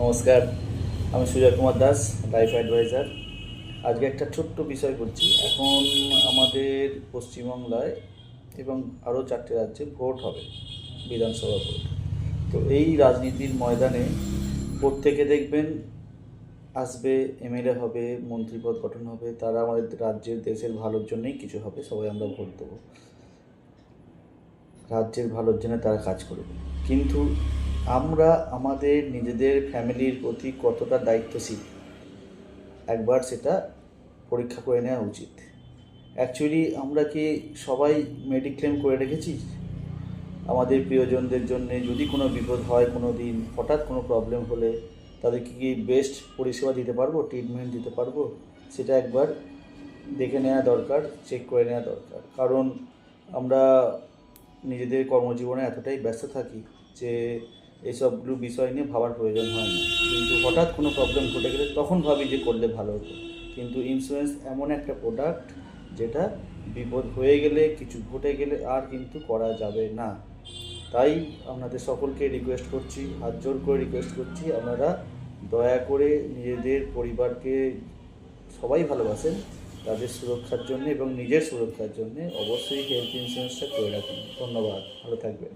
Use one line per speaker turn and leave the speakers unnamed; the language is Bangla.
নমস্কার, আমি সুজয় কুমার দাস, লাইফ অ্যাডভাইজার। আজকে একটা ছোট্ট বিষয় বলছি। এখন আমাদের পশ্চিমবাংলায় এবং আরও 4টে রাজ্যে ভোট হবে, বিধানসভা ভোট। তো এই রাজনীতির ময়দানে প্রত্যেকে দেখবেন আসবে, এমএলএ হবে, মন্ত্রীপদ গঠন হবে, তারা আমাদের রাজ্যের দেশের ভালোর জন্যই কিছু হবে, সবাই আমরা ভোট দেবো, রাজ্যের ভালোর জন্য তারা কাজ করবে। কিন্তু আমরা আমাদের নিজেদের ফ্যামিলির প্রতি কতটা দায়িত্বশীল একবার সেটা পরীক্ষা করে নেওয়া উচিত। অ্যাকচুয়ালি আমরা কি সবাই মেডিক্লেম করে রেখেছি? আমাদের প্রিয়জনদের জন্য যদি কোনো বিপদ হয়, কোনো দিন হঠাৎ কোনো প্রবলেম হলে তাদেরকে কি বেস্ট পরিষেবা দিতে পারবো, ট্রিটমেন্ট দিতে পারবো? সেটা একবার দেখে নেওয়া দরকার, চেক করে নেওয়া দরকার। কারণ আমরা নিজেদের কর্মজীবনে এতটাই ব্যস্ত থাকি যে এইসবগুলো বিষয় নিয়ে ভাবার প্রয়োজন হয় না। কিন্তু হঠাৎ কোনো প্রবলেম ঘটে গেলে তখন ভাবি যে করলে ভালো হতো। কিন্তু ইন্স্যুরেন্স এমন একটা প্রোডাক্ট যেটা বিপদ হয়ে গেলে, কিছু ঘটে গেলে আর কিন্তু করা যাবে না। তাই আপনাদের সকলকে রিকোয়েস্ট করছি, হাত জোর করে রিকোয়েস্ট করছি, আপনারা দয়া করে নিজেদের পরিবারকে সবাই ভালোবাসেন, তাদের সুরক্ষার জন্য এবং নিজের সুরক্ষার জন্য অবশ্যই হেলথ ইন্স্যুরেন্সটা করে রাখুন। ধন্যবাদ, ভালো থাকবেন।